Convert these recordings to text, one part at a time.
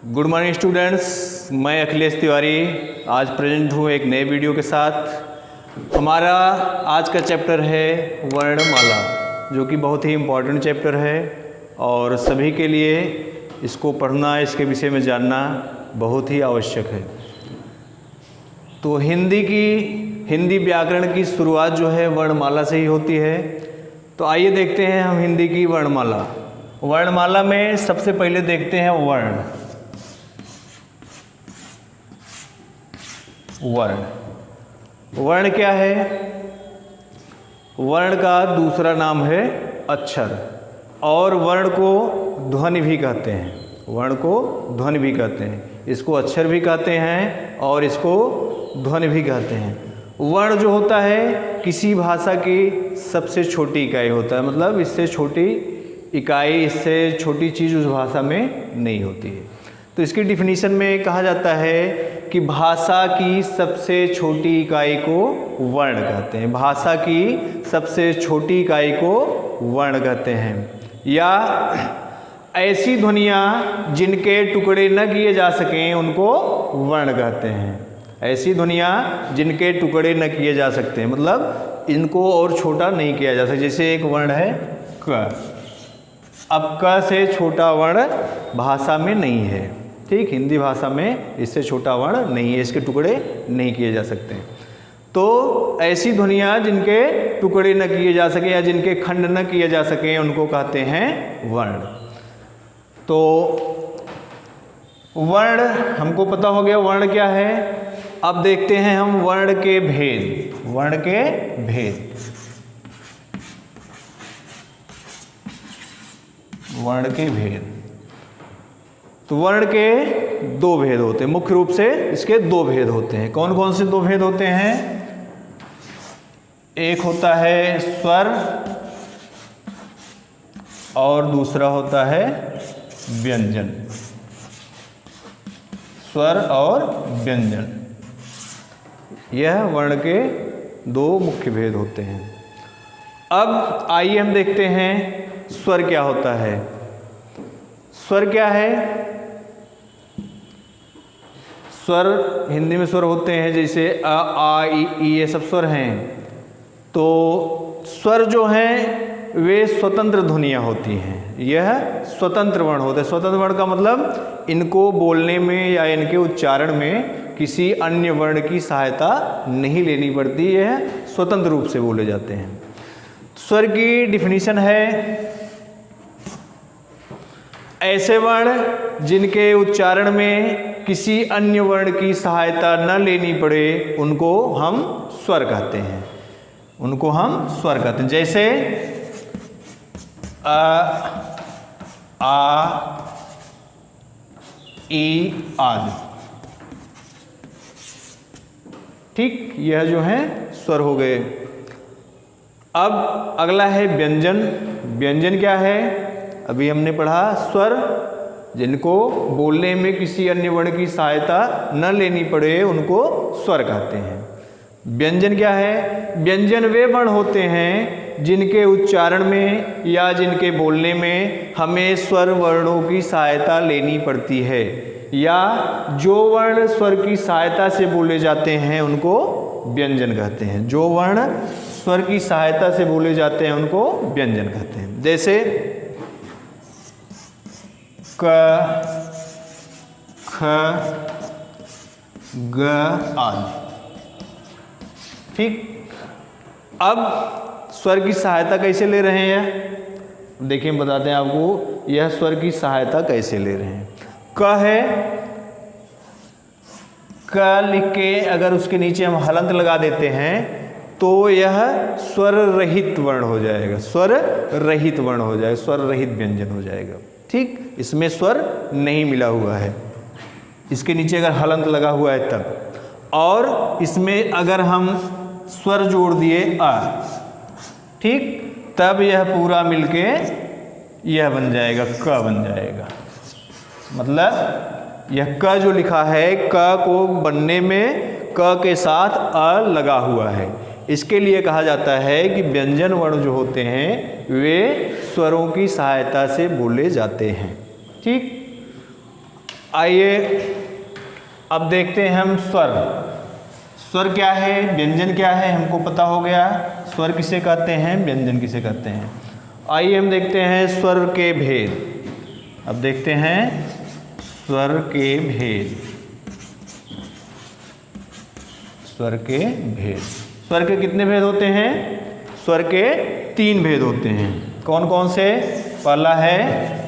Good morning students, मैं अखिलेश तिवारी आज present हूँ एक नए वीडियो के साथ। हमारा आज का चैप्टर है वर्णमाला, जो कि बहुत ही इम्पॉर्टेंट चैप्टर है और सभी के लिए इसको पढ़ना, इसके विषय में जानना बहुत ही आवश्यक है। तो हिंदी व्याकरण की शुरुआत जो है वर्णमाला से ही होती है। तो आइए देखते हैं हम हिंदी की वर्णमाला। वर्णमाला में सबसे पहले देखते हैं वर्ण। वर्ण क्या है? वर्ण का दूसरा नाम है अक्षर, और वर्ण को ध्वनि भी कहते हैं। वर्ण को ध्वनि भी कहते हैं, इसको अक्षर भी कहते हैं और इसको ध्वनि भी कहते हैं। वर्ण जो होता है किसी भाषा की सबसे छोटी इकाई होता है, मतलब इससे छोटी इकाई, इससे छोटी चीज़ उस भाषा में नहीं होती है। तो इसकी डिफिनीशन में कहा जाता है कि भाषा की सबसे छोटी इकाई को वर्ण कहते हैं। भाषा की सबसे छोटी इकाई को वर्ण कहते हैं, या ऐसी ध्वनियाँ जिनके टुकड़े न किए जा सकें उनको वर्ण कहते हैं। ऐसी ध्वनियाँ जिनके टुकड़े न किए जा सकते हैं, मतलब इनको और छोटा नहीं किया जा सकता। जैसे एक वर्ण है क, अब क से छोटा वर्ण भाषा में नहीं है, ठीक। हिंदी भाषा में इससे छोटा वर्ण नहीं है, इसके टुकड़े नहीं किए जा सकते। तो ऐसी ध्वनियाँ जिनके टुकड़े न किए जा सके या जिनके खंड न किए जा सके उनको कहते हैं वर्ण। तो वर्ण हमको पता हो गया वर्ण क्या है। अब देखते हैं हम वर्ण के भेद। वर्ण के भेद, वर्ण के भेद। तो वर्ण के दो भेद होते हैं, मुख्य रूप से इसके दो भेद होते हैं। कौन कौन से दो भेद होते हैं? एक होता है स्वर और दूसरा होता है व्यंजन। स्वर और व्यंजन, यह वर्ण के दो मुख्य भेद होते हैं। अब आइए हम देखते हैं स्वर क्या होता है। स्वर क्या है? स्वर हिंदी में स्वर होते हैं जैसे अ, आ, ई, ये सब स्वर हैं। तो स्वर जो हैं वे स्वतंत्र ध्वनियाँ होती हैं। यह स्वतंत्र वर्ण होते हैं। स्वतंत्र वर्ण का मतलब इनको बोलने में या इनके उच्चारण में किसी अन्य वर्ण की सहायता नहीं लेनी पड़ती, यह स्वतंत्र रूप से बोले जाते हैं। स्वर की डिफिनीशन है ऐसे वर्ण जिनके उच्चारण में किसी अन्य वर्ण की सहायता न लेनी पड़े उनको हम स्वर कहते हैं। उनको हम स्वर कहते हैं। जैसे अ, आ, ई आदि, ठीक। यह जो है स्वर हो गए। अब अगला है व्यंजन। व्यंजन क्या है? अभी हमने पढ़ा स्वर जिनको बोलने में किसी अन्य वर्ण की सहायता न लेनी पड़े उनको स्वर कहते हैं। व्यंजन क्या है? व्यंजन वे वर्ण होते हैं जिनके उच्चारण में या जिनके बोलने में हमें स्वर वर्णों की सहायता लेनी पड़ती है, या जो वर्ण स्वर की सहायता से बोले जाते हैं उनको व्यंजन कहते हैं। जो वर्ण स्वर की सहायता से बोले जाते हैं उनको व्यंजन कहते हैं। जैसे क, ख, ग आदि, ठीक। अब स्वर की सहायता कैसे ले रहे हैं? देखिए हम बताते हैं आपको यह स्वर की सहायता कैसे ले रहे हैं। क है, क लिख के अगर उसके नीचे हम हलंत लगा देते हैं तो यह स्वर रहित वर्ण हो जाएगा। स्वर रहित वर्ण हो जाएगा, स्वर रहित व्यंजन हो जाएगा, ठीक। इसमें स्वर नहीं मिला हुआ है, इसके नीचे अगर हलंत लगा हुआ है तब। और इसमें अगर हम स्वर जोड़ दिए अ, ठीक, तब यह पूरा मिलके यह बन जाएगा, क बन जाएगा। मतलब यह क जो लिखा है, क को बनने में क के साथ अ लगा हुआ है। इसके लिए कहा जाता है कि व्यंजन वर्ण जो होते हैं वे स्वरों की सहायता से बोले जाते हैं, ठीक। आइए अब देखते हैं हम स्वर। स्वर क्या है, व्यंजन क्या है, हमको पता हो गया। स्वर किसे कहते हैं, व्यंजन किसे कहते हैं। आइए हम देखते हैं स्वर के भेद। अब देखते हैं स्वर के भेद। स्वर के भेद, स्वर के कितने भेद होते हैं? स्वर के 3 भेद होते हैं। कौन कौन से? पहला है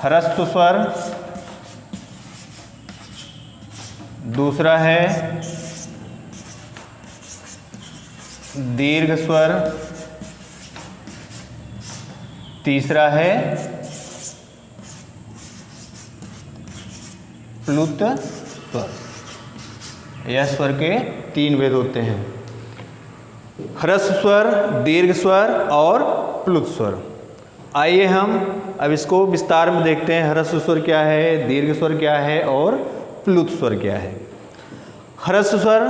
ह्रस्व स्वर, दूसरा है दीर्घ स्वर, तीसरा है प्लुत स्वर। यह स्वर के 3 भेद होते हैं, ह्रस्व स्वर, दीर्घ स्वर और प्लुत स्वर। आइए हम अब इसको विस्तार में देखते हैं। ह्रस्व स्वर क्या है, दीर्घ स्वर क्या है और प्लुत स्वर क्या है। ह्रस्व स्वर,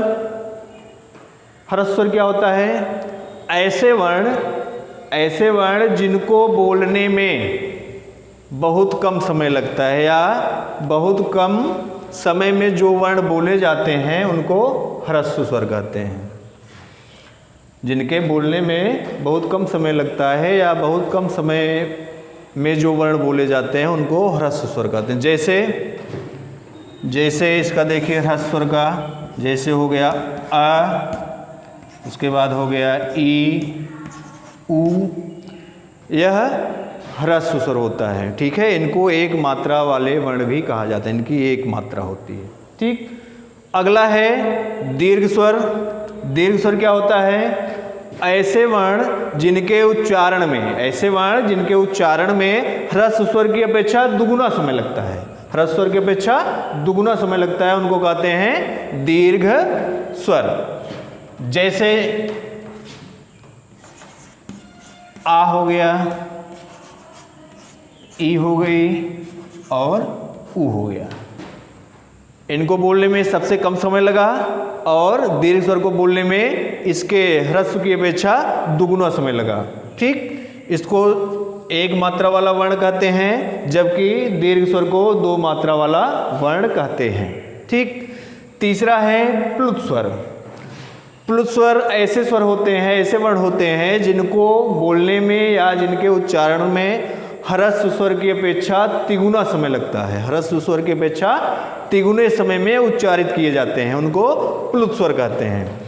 ह्रस्व स्वर क्या होता है? ऐसे वर्ण जिनको बोलने में बहुत कम समय लगता है या बहुत कम समय में जो वर्ण बोले जाते हैं उनको ह्रस्व स्वर कहते हैं। जिनके बोलने में बहुत कम समय लगता है या बहुत कम समय में जो वर्ण बोले जाते हैं उनको ह्रस्व स्वर कहते हैं। जैसे इसका देखिए ह्रस्व स्वर का, जैसे हो गया अ, उसके बाद हो गया ई, उ, यह ह्रस्व स्वर होता है। ठीक है, इनको एक मात्रा वाले वर्ण भी कहा जाता है, इनकी एक मात्रा होती है। ठीक, अगला है दीर्घ स्वर। दीर्घ स्वर क्या होता है? ऐसे वर्ण जिनके उच्चारण में ह्रस्व स्वर की अपेक्षा दुगुना समय लगता है। ह्रस्व स्वर की अपेक्षा दुगुना समय लगता है, उनको कहते हैं दीर्घ स्वर। जैसे आ हो गया, ई हो गई और उ हो गया। इनको बोलने में सबसे कम समय लगा और दीर्घ स्वर को बोलने में इसके ह्रस्व की अपेक्षा दुगुना समय लगा। ठीक, इसको एक मात्रा वाला वर्ण कहते हैं, जबकि दीर्घ स्वर को 2 मात्रा वाला वर्ण कहते हैं। ठीक, तीसरा है प्लुत स्वर। प्लुत स्वर ऐसे स्वर होते हैं, ऐसे वर्ण होते हैं जिनको बोलने में या जिनके उच्चारण में ह्रस्व स्वर की अपेक्षा तिगुना समय लगता है। ह्रस्व स्वर की अपेक्षा तिगुने समय में उच्चारित किए जाते हैं, उनको प्लुत स्वर कहते हैं।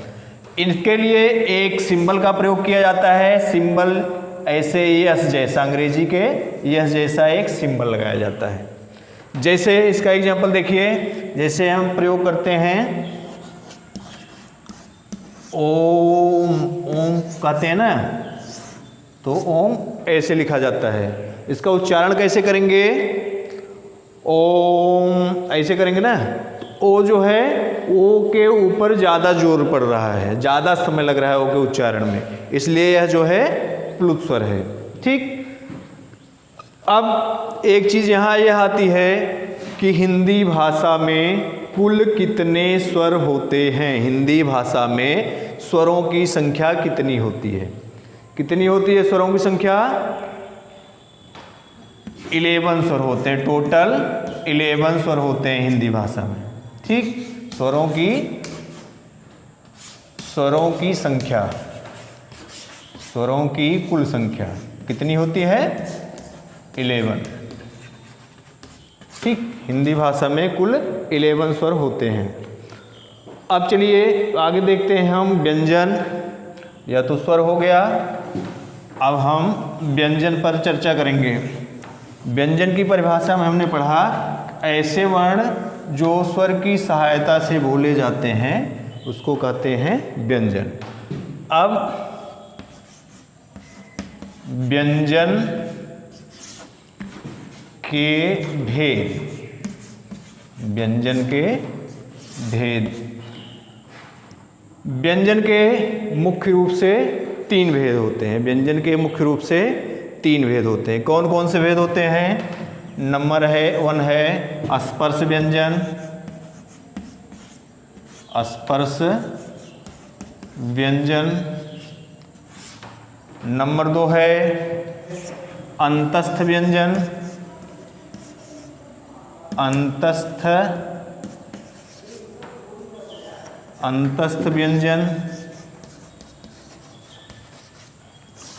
इनके लिए एक सिंबल का प्रयोग किया जाता है। सिंबल ऐसे यस जैसा, अंग्रेजी के यस जैसा एक सिंबल लगाया जाता है। जैसे इसका एग्जांपल देखिए, जैसे हम प्रयोग करते हैं ओम, ओम कहते हैं ना, तो ओम ऐसे लिखा जाता है। इसका उच्चारण कैसे करेंगे? ओम ऐसे करेंगे ना। ओ जो है, ओ के ऊपर ज़्यादा जोर पड़ रहा है, ज़्यादा समय लग रहा है ओ के उच्चारण में, इसलिए यह जो है प्लुत स्वर है। ठीक, अब एक चीज़ यहाँ यह आती है कि हिंदी भाषा में कुल कितने स्वर होते हैं। हिंदी भाषा में स्वरों की संख्या कितनी होती है? कितनी होती है स्वरों की संख्या? 11 स्वर होते हैं। टोटल 11 स्वर होते हैं हिंदी भाषा में। ठीक, स्वरों की संख्या, स्वरों की कुल संख्या कितनी होती है? 11। ठीक, हिंदी भाषा में कुल 11 स्वर होते हैं। अब चलिए आगे देखते हैं हम व्यंजन। यह तो स्वर हो गया, अब हम व्यंजन पर चर्चा करेंगे। व्यंजन की परिभाषा में हमने पढ़ा ऐसे वर्ण जो स्वर की सहायता से बोले जाते हैं उसको कहते हैं व्यंजन। अब व्यंजन के भेद, व्यंजन के भेद। व्यंजन के मुख्य रूप से 3 भेद होते हैं। व्यंजन के मुख्य रूप से 3 भेद होते हैं। कौन कौन से भेद होते हैं? नंबर 1 है स्पर्श व्यंजन, स्पर्श व्यंजन। नंबर 2 है अंतस्थ व्यंजन, अंतस्थ व्यंजन,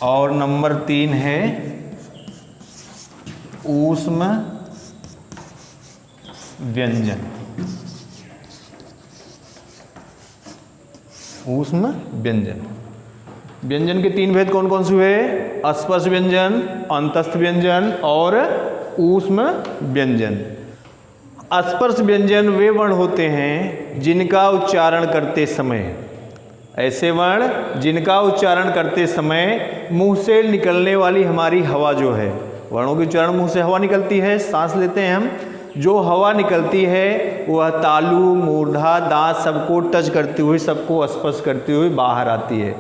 और नंबर 3 है ऊष्म व्यंजन। ऊष्म व्यंजन, व्यंजन के 3 भेद कौन कौन से हुए? स्पर्श व्यंजन, अंतस्थ व्यंजन और ऊष्म व्यंजन। स्पर्श व्यंजन वे वर्ण होते हैं जिनका उच्चारण करते समय, ऐसे वर्ण जिनका उच्चारण करते समय मुंह से निकलने वाली हमारी हवा जो है, वर्णों के उच्चारण मुंह से हवा निकलती है, सांस लेते हैं हम, जो हवा निकलती है वह तालु, मूर्धा, दांत सबको टच करती हुई, सबको स्पर्श करती हुई बाहर आती है।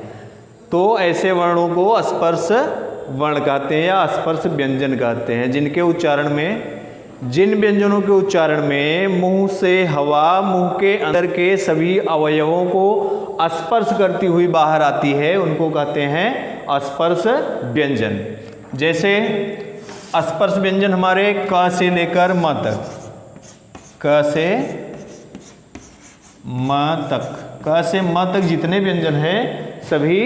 तो ऐसे वर्णों को स्पर्श वर्ण कहते हैं या स्पर्श व्यंजन कहते हैं, जिनके उच्चारण में, जिन व्यंजनों के उच्चारण में मुंह से हवा मुंह के अंदर के सभी अवयवों को स्पर्श करती हुई बाहर आती है, उनको कहते हैं स्पर्श व्यंजन। जैसे स्पर्श व्यंजन हमारे क से लेकर म तक, क से म तक, क से म तक जितने व्यंजन हैं सभी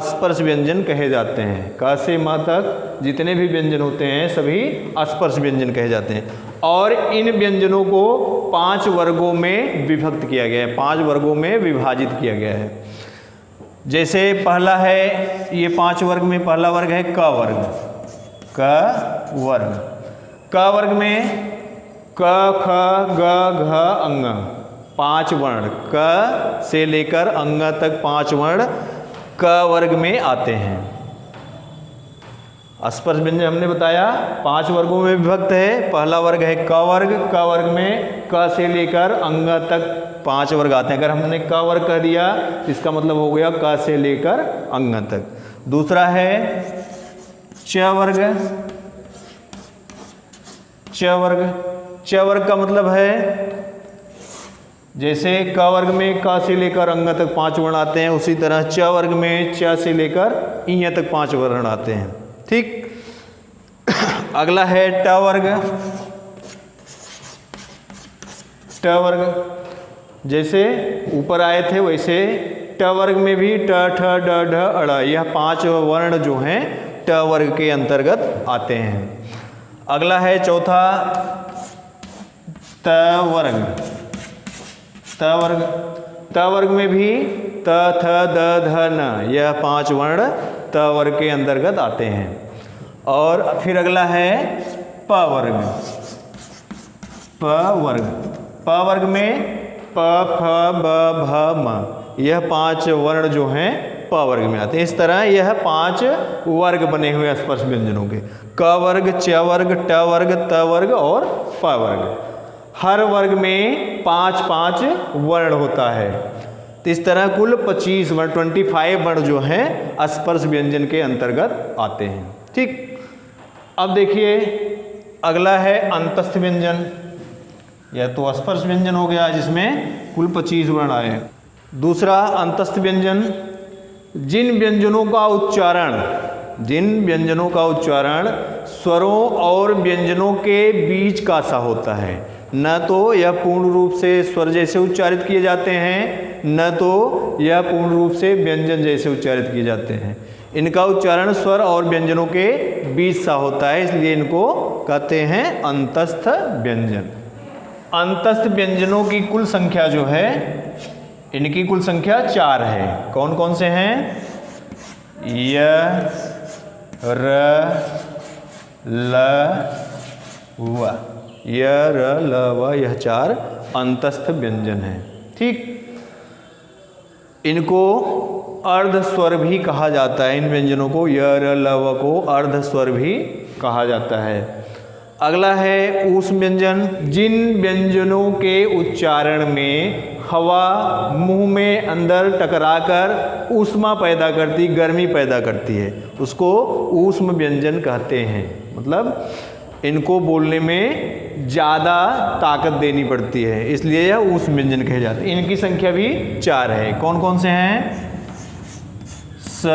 स्पर्श व्यंजन कहे जाते हैं। क से म तक जितने भी व्यंजन होते हैं सभी स्पर्श व्यंजन कहे जाते हैं। और इन व्यंजनों को 5 वर्गों में विभक्त किया गया है, 5 वर्गों में विभाजित किया गया है। जैसे पहला है, ये 5 वर्ग में पहला वर्ग है क वर्ग, क वर्ग। क वर्ग में क, ख, ग, घ, अंग, 5 वर्ण, क से लेकर अंग तक 5 वर्ण क वर्ग में आते हैं। स्पर्श व्यंजन हमने बताया 5 वर्गों में विभक्त है। पहला वर्ग है क वर्ग, क वर्ग में क से लेकर अंग तक 5 वर्ग आते हैं। अगर हमने क वर्ग कह दिया तो इसका मतलब हो गया क से लेकर अंग तक। दूसरा है च वर्ग, च वर्ग, च वर्ग का मतलब है जैसे क वर्ग में क से लेकर अंग तक 5 वर्ण आते हैं, उसी तरह च वर्ग में च से लेकर इ तक 5 वर्ण आते हैं। ठीक। अगला है ट वर्ग, ट वर्ग जैसे ऊपर आए थे वैसे ट वर्ग में भी ट, ठ, ड, ढ, अड़, यह 5 वर्ण जो हैं ट वर्ग के अंतर्गत आते हैं। अगला है चौथा त वर्ग, त वर्ग, त वर्ग में भी त, थ, द, ध, न, यह 5 वर्ण त वर्ग के अंतर्गत आते हैं। और फिर अगला है प वर्ग, प वर्ग, प वर्ग में प, फ, ब, भ, म, यह 5 वर्ण जो हैं प वर्ग में आते हैं। इस तरह यह 5 वर्ग बने हुए स्पर्श व्यंजनों के, क वर्ग, च वर्ग, ट वर्ग, त वर्ग और प वर्ग। हर वर्ग में 5-5 वर्ण होता है। तो इस तरह कुल 25 वर्ण, 25 वर्ण जो हैं स्पर्श व्यंजन के अंतर्गत आते हैं। ठीक। अब देखिए अगला है अंतस्थ व्यंजन। यह तो स्पर्श व्यंजन हो गया जिसमें कुल 25 वर्ण आए। दूसरा अंतस्थ व्यंजन, जिन व्यंजनों का उच्चारण, जिन व्यंजनों का उच्चारण स्वरों और व्यंजनों के बीच का सा होता है, न तो यह पूर्ण रूप से स्वर जैसे उच्चारित किए जाते हैं, न तो यह पूर्ण रूप से व्यंजन जैसे उच्चारित किए जाते हैं। इनका उच्चारण स्वर और व्यंजनों के बीच सा होता है, इसलिए इनको कहते हैं अंतस्थ व्यंजन। अंतस्थ व्यंजनों की कुल संख्या जो है, इनकी कुल संख्या 4 है। कौन कौन से हैं? य, र, ल, व, य, र, ल, व, यह 4 अंतस्थ व्यंजन हैं। ठीक। इनको अर्ध स्वर भी कहा जाता है। इन व्यंजनों को, य, र, ल, व को अर्ध स्वर भी कहा जाता है। अगला है ऊष्म व्यंजन, जिन व्यंजनों के उच्चारण में हवा मुंह में अंदर टकराकर ऊष्मा पैदा करती, गर्मी पैदा करती है, उसको ऊष्म व्यंजन कहते हैं। मतलब इनको बोलने में ज़्यादा ताकत देनी पड़ती है, इसलिए यह ऊष्म व्यंजन कहे जाते हैं। इनकी संख्या भी 4 है। कौन कौन से हैं? स,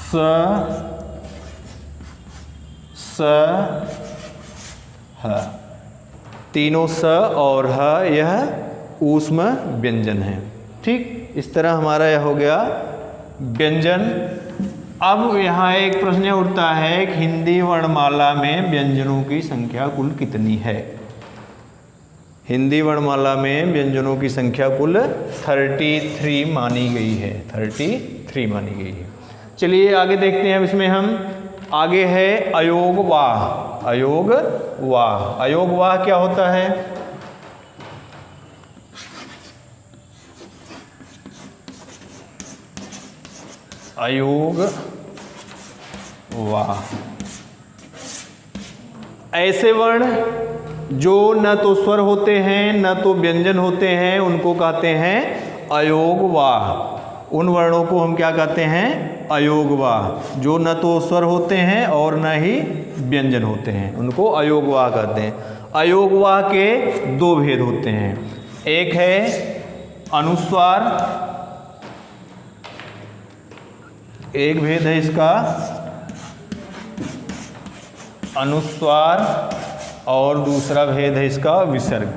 स, स, ह, तीनों स और ह यह ऊष्म व्यंजन है। ठीक, इस तरह हमारा यह हो गया व्यंजन। अब यहाँ एक प्रश्न उठता है कि हिंदी वर्णमाला में व्यंजनों की संख्या कुल कितनी है। हिंदी वर्णमाला में व्यंजनों की संख्या कुल 33 मानी गई है, 33 मानी गई है। चलिए आगे देखते हैं। अब इसमें हम आगे है अयोग वाह। अयोग वाह, अयोग वाह क्या होता है? अयोग वाह, ऐसे वर्ण जो न तो स्वर होते हैं न तो व्यंजन होते हैं, उनको कहते हैं अयोग वाह। उन वर्णों को हम क्या कहते हैं? अयोग वाह। जो न तो स्वर होते हैं और न ही व्यंजन होते हैं, उनको अयोग वाह कहते हैं। अयोग वाह के दो भेद होते हैं। एक है अनुस्वार, एक भेद है इसका अनुस्वार, और दूसरा भेद है इसका विसर्ग।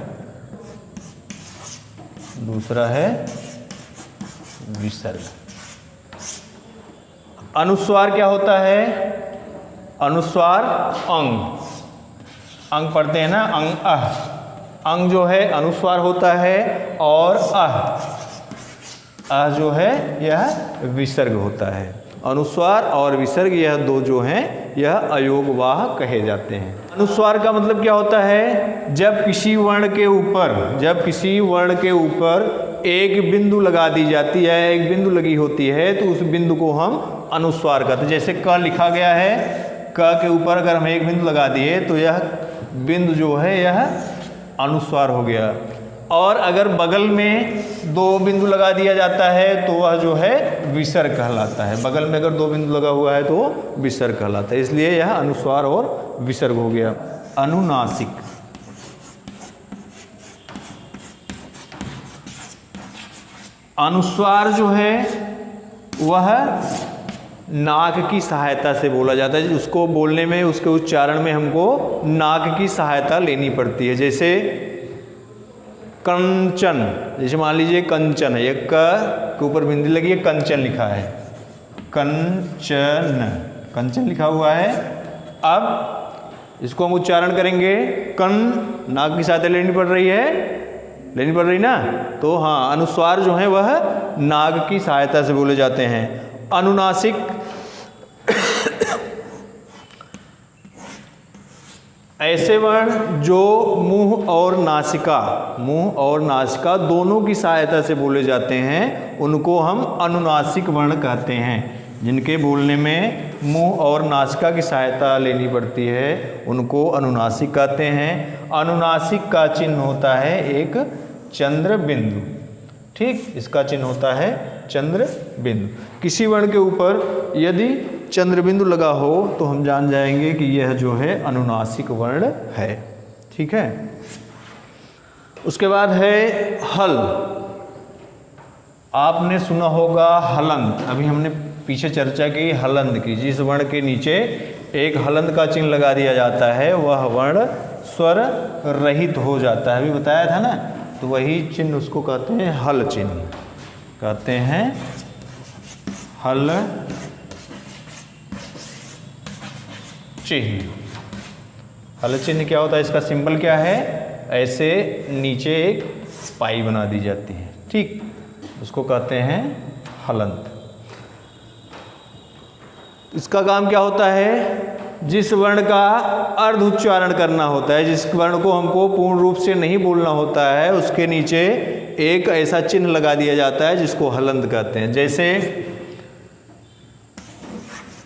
दूसरा है विसर्ग। अनुस्वार क्या होता है? अनुस्वार अंग, अंग पढ़ते हैं ना, अंग अह, अंग जो है अनुस्वार होता है, और अह जो है यह विसर्ग होता है। अनुस्वार और विसर्ग यह दो जो हैं यह अयोगवाह कहे जाते हैं। अनुस्वार का मतलब क्या होता है? जब किसी वर्ण के ऊपर एक बिंदु लगा दी जाती है, एक बिंदु लगी होती है, तो उस बिंदु को हम अनुस्वार कहते हैं। जैसे क लिखा गया है, क के ऊपर अगर हम एक बिंदु लगा दिए तो यह बिंदु जो है यह अनुस्वार हो गया। और अगर बगल में दो बिंदु लगा दिया जाता है तो वह जो है विसर्ग कहलाता है। बगल में अगर दो बिंदु लगा हुआ है तो विसर्ग कहलाता है। इसलिए यह अनुस्वार और विसर्ग हो गया। अनुनासिक, अनुस्वार जो है वह नाक की सहायता से बोला जाता है। उसको बोलने में, उसके उच्चारण में हमको नाक की सहायता लेनी पड़ती है। जैसे कंचन, जैसे मान लीजिए कंचन है, ये क के ऊपर बिंदी लगी है, कंचन लिखा है, कंचन, कंचन लिखा हुआ है। अब इसको हम उच्चारण करेंगे, कन नाक की सहायता लेनी पड़ रही ना, तो हाँ अनुस्वार जो है वह नाक की सहायता से बोले जाते हैं। अनुनासिक ऐसे वर्ण जो मुंह और नासिका दोनों की सहायता से बोले जाते हैं, उनको हम अनुनासिक वर्ण कहते हैं। जिनके बोलने में मुंह और नासिका की सहायता लेनी पड़ती है, उनको अनुनासिक कहते हैं। अनुनासिक का चिन्ह होता है एक चंद्र बिंदु। ठीक, इसका चिन्ह होता है चंद्र बिंदु। किसी वर्ण के ऊपर यदि चंद्र बिंदु लगा हो तो हम जान जाएंगे कि यह जो है अनुनासिक वर्ण है। ठीक है। उसके बाद है हल। आपने सुना होगा हलंत, अभी हमने पीछे चर्चा की हलंत की। जिस वर्ण के नीचे एक हलंत का चिन्ह लगा दिया जाता है वह वर्ण स्वर रहित हो जाता है। अभी बताया था ना, तो वही चिन्ह उसको कहते हैं हल चिन्ह, कहते हैं हल चिन्ह। हल चिन्ह क्या होता है? इसका सिंबल क्या है? ऐसे नीचे एक पाई बना दी जाती है। ठीक, उसको कहते हैं हलंत। इसका काम क्या होता है? जिस वर्ण का अर्ध उच्चारण करना होता है, जिस वर्ण को हमको पूर्ण रूप से नहीं बोलना होता है, उसके नीचे एक ऐसा चिन्ह लगा दिया जाता है जिसको हलंत कहते हैं। जैसे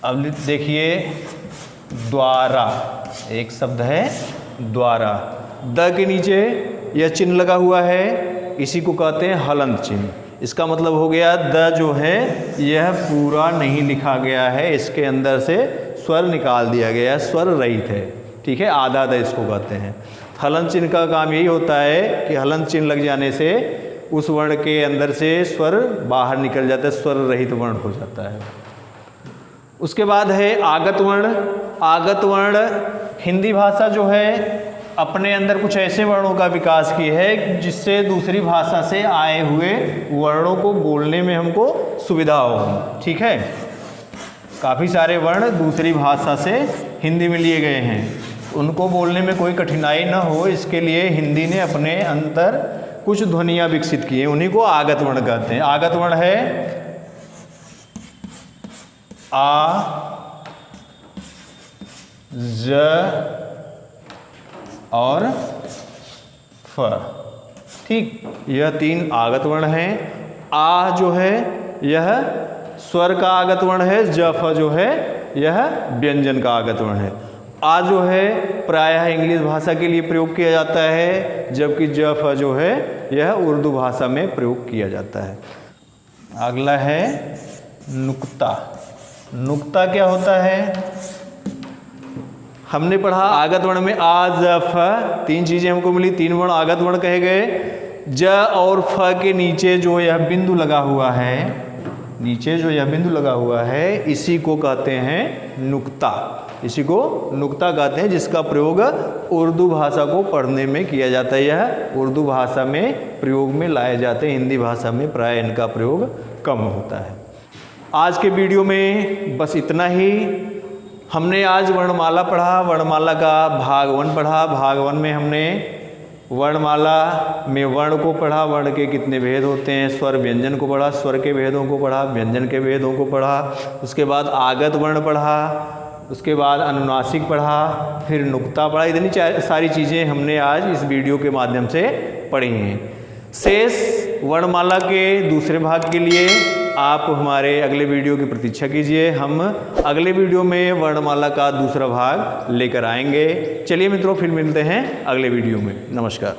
अब देखिए, द्वारा एक शब्द है, द्वारा, द के नीचे यह चिन्ह लगा हुआ है, इसी को कहते हैं हलंत चिन्ह। इसका मतलब हो गया द जो है यह पूरा नहीं लिखा गया है, इसके अंदर से स्वर निकाल दिया गया है, स्वर रहित है। ठीक है, आधा द इसको कहते हैं। हलंत चिन्ह का काम यही होता है कि हलंत चिन्ह लग जाने से उस वर्ण के अंदर से स्वर बाहर निकल जाता है, स्वर रहित वर्ण हो जाता है। उसके बाद है आगत वर्ण। आगत वर्ण हिंदी भाषा जो है अपने अंदर कुछ ऐसे वर्णों का विकास की है जिससे दूसरी भाषा से आए हुए वर्णों को बोलने में हमको सुविधा हो। ठीक है, काफ़ी सारे वर्ण दूसरी भाषा से हिंदी में लिए गए हैं, उनको बोलने में कोई कठिनाई ना हो इसके लिए हिंदी ने अपने अंदर कुछ ध्वनियाँ विकसित की हैं, उन्हीं को आगत वर्ण कहते हैं। आगत वर्ण है आ, ज और फ। ठीक, यह 3 आगत वर्ण हैं। आ जो है यह स्वर का आगत वर्ण है, ज फ जो है यह व्यंजन का आगत वर्ण है। आ जो है प्रायः इंग्लिश भाषा के लिए प्रयोग किया जाता है, जबकि ज फ जो है यह उर्दू भाषा में प्रयोग किया जाता है। अगला है नुक्ता। नुक्ता क्या होता है? हमने पढ़ा आगत वर्ण में आ, ज, फ 3 चीज़ें हमको मिली, 3 वर्ण आगत वर्ण कहे गए। ज और फ के नीचे जो यह बिंदु लगा हुआ है, नीचे जो यह बिंदु लगा हुआ है इसी को कहते हैं नुक्ता। इसी को नुक्ता कहते हैं, जिसका प्रयोग उर्दू भाषा को पढ़ने में किया जाता है। यह उर्दू भाषा में प्रयोग में लाए जाते हैं, हिंदी भाषा में प्राय इनका प्रयोग कम होता है। आज के वीडियो में बस इतना ही। हमने आज वर्णमाला पढ़ा, वर्णमाला का भाग 1 पढ़ा। भाग 1 में हमने वर्णमाला में वर्ण को पढ़ा, वर्ण के कितने भेद होते हैं, स्वर व्यंजन को पढ़ा, स्वर के भेदों को पढ़ा, व्यंजन के भेदों को पढ़ा। उसके बाद आगत वर्ण पढ़ा, उसके बाद अनुनासिक पढ़ा, फिर नुक्ता पढ़ा। इतनी सारी चीज़ें हमने आज इस वीडियो के माध्यम से पढ़ी हैं। शेष वर्णमाला के दूसरे भाग के लिए आप हमारे अगले वीडियो की प्रतीक्षा कीजिए। हम अगले वीडियो में वर्णमाला का दूसरा भाग लेकर आएंगे। चलिए मित्रों, फिर मिलते हैं अगले वीडियो में। नमस्कार।